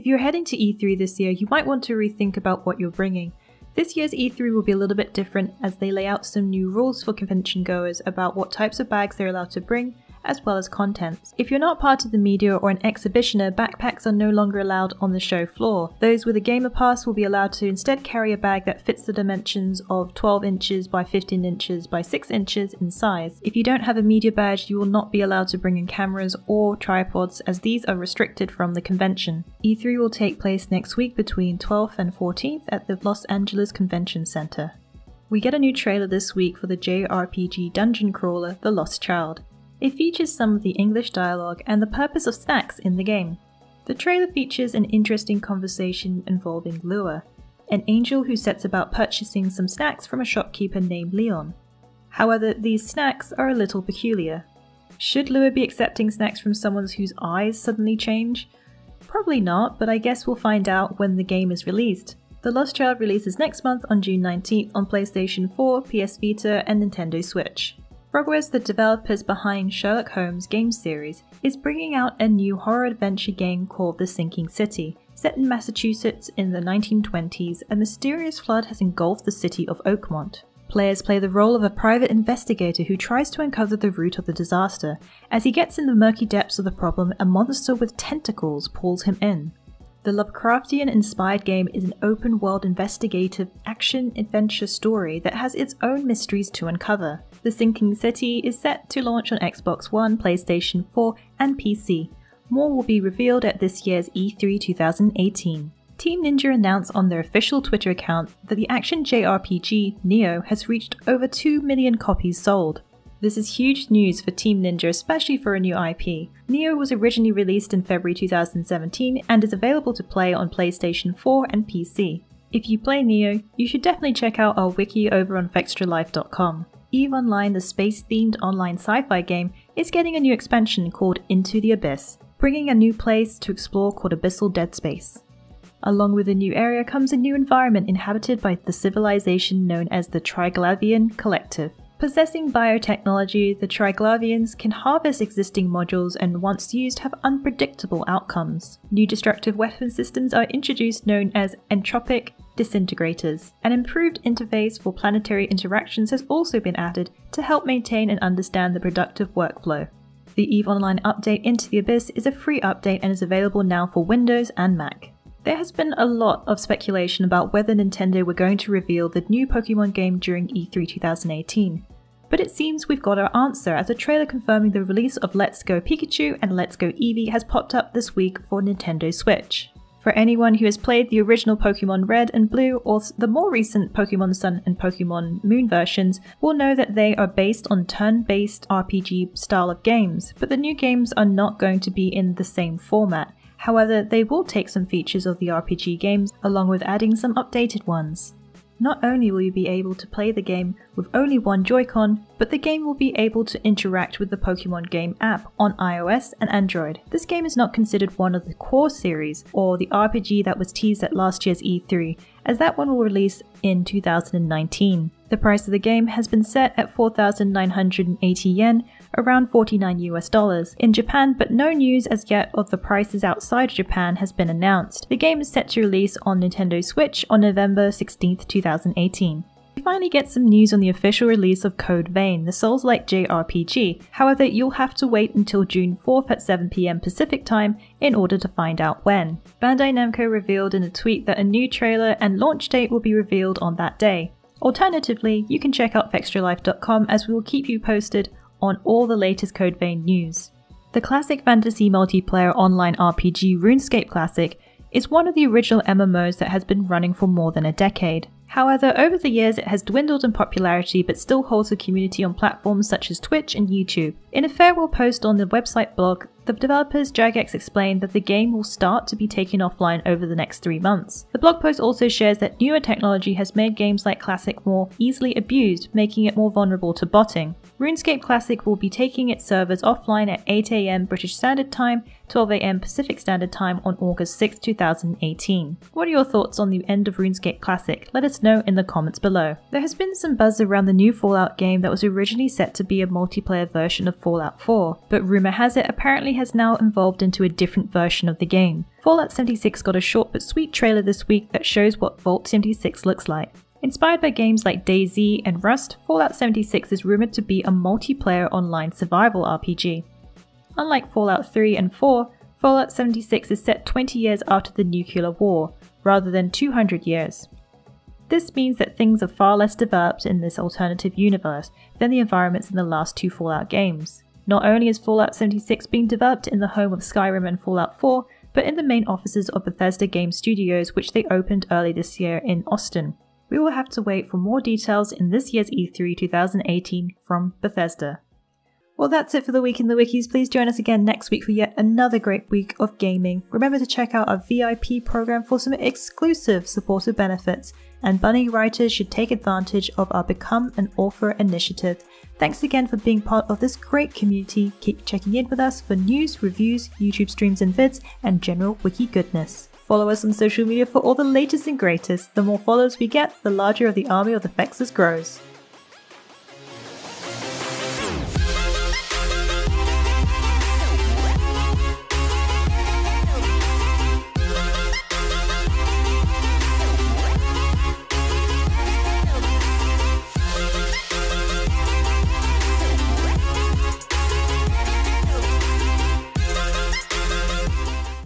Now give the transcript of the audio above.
you're heading to E3 this year, you might want to rethink about what you're bringing. This year's E3 will be a little bit different as they lay out some new rules for convention goers about what types of bags they're allowed to bring, as well as contents. If you're not part of the media or an exhibitioner, backpacks are no longer allowed on the show floor. Those with a gamer pass will be allowed to instead carry a bag that fits the dimensions of 12 inches by 15 inches by 6 inches in size. If you don't have a media badge, you will not be allowed to bring in cameras or tripods, as these are restricted from the convention. E3 will take place next week between 12th and 14th at the Los Angeles Convention Center. We get a new trailer this week for the JRPG dungeon crawler, The Lost Child. It features some of the English dialogue and the purpose of snacks in the game. The trailer features an interesting conversation involving Lua, an angel who sets about purchasing some snacks from a shopkeeper named Leon. However, these snacks are a little peculiar. Should Lua be accepting snacks from someone whose eyes suddenly change? Probably not, but I guess we'll find out when the game is released. The Lost Child releases next month on June 19th on PlayStation 4, PS Vita and Nintendo Switch. Progress, the developers behind Sherlock Holmes game series, is bringing out a new horror adventure game called The Sinking City. Set in Massachusetts in the 1920s, a mysterious flood has engulfed the city of Oakmont. Players play the role of a private investigator who tries to uncover the root of the disaster. As he gets in the murky depths of the problem, a monster with tentacles pulls him in. The Lovecraftian-inspired game is an open-world investigative action-adventure story that has its own mysteries to uncover. The Sinking City is set to launch on Xbox One, PlayStation 4 and PC. More will be revealed at this year's E3 2018. Team Ninja announced on their official Twitter account that the action JRPG Nioh has reached over 2 million copies sold. This is huge news for Team Ninja, especially for a new IP. Nioh was originally released in February 2017 and is available to play on PlayStation 4 and PC. If you play Nioh, you should definitely check out our wiki over on Fextralife.com. EVE Online, the space-themed online sci-fi game, is getting a new expansion called Into the Abyss, bringing a new place to explore called Abyssal Dead Space. Along with the new area comes a new environment inhabited by the civilization known as the Triglavian Collective. Possessing biotechnology, the Triglavians can harvest existing modules and once used have unpredictable outcomes. New destructive weapon systems are introduced known as entropic disintegrators. An improved interface for planetary interactions has also been added to help maintain and understand the productive workflow. The EVE Online update Into the Abyss is a free update and is available now for Windows and Mac. There has been a lot of speculation about whether Nintendo were going to reveal the new Pokemon game during E3 2018, but it seems we've got our answer as a trailer confirming the release of Let's Go Pikachu and Let's Go Eevee has popped up this week for Nintendo Switch. For anyone who has played the original Pokemon Red and Blue or the more recent Pokemon Sun and Pokemon Moon versions will know that they are based on turn-based RPG style of games, but the new games are not going to be in the same format. However, they will take some features of the RPG games along with adding some updated ones. Not only will you be able to play the game with only one Joy-Con, but the game will be able to interact with the Pokemon game app on iOS and Android. This game is not considered one of the core series or the RPG that was teased at last year's E3, as that one will release in 2019. The price of the game has been set at 4,980 yen, around $49 US in Japan, but no news as yet of the prices outside Japan has been announced. The game is set to release on Nintendo Switch on November 16th, 2018. We finally get some news on the official release of Code Vein, the Souls-like JRPG. However, you'll have to wait until June 4th at 7 PM Pacific time in order to find out when. Bandai Namco revealed in a tweet that a new trailer and launch date will be revealed on that day. Alternatively, you can check out Fextralife.com as we will keep you posted on all the latest Code Vein news. The classic fantasy multiplayer online RPG RuneScape Classic is one of the original MMOs that has been running for more than a decade. However, over the years it has dwindled in popularity but still holds a community on platforms such as Twitch and YouTube. In a farewell post on the website blog, the developers Jagex explained that the game will start to be taken offline over the next 3 months. The blog post also shares that newer technology has made games like Classic more easily abused, making it more vulnerable to botting. RuneScape Classic will be taking its servers offline at 8 AM British Standard Time, 12 AM Pacific Standard Time on August 6, 2018. What are your thoughts on the end of RuneScape Classic? Let us know in the comments below. There has been some buzz around the new Fallout game that was originally set to be a multiplayer version of Fallout 4, but rumour has it apparently has now evolved into a different version of the game. Fallout 76 got a short but sweet trailer this week that shows what Vault 76 looks like. Inspired by games like DayZ and Rust, Fallout 76 is rumoured to be a multiplayer online survival RPG. Unlike Fallout 3 and 4, Fallout 76 is set 20 years after the nuclear war, rather than 200 years. This means that things are far less developed in this alternative universe than the environments in the last two Fallout games. Not only is Fallout 76 being developed in the home of Skyrim and Fallout 4, but in the main offices of Bethesda Game Studios, which they opened early this year in Austin. We will have to wait for more details in this year's E3 2018 from Bethesda. Well, that's it for the week in the wikis. Please join us again next week for yet another great week of gaming. Remember to check out our VIP program for some exclusive supporter benefits, and Bunny writers should take advantage of our Become an Author initiative. Thanks again for being part of this great community. Keep checking in with us for news, reviews, YouTube streams and vids, and general wiki goodness. Follow us on social media for all the latest and greatest. The more followers we get, the larger the army of the Fexers grows.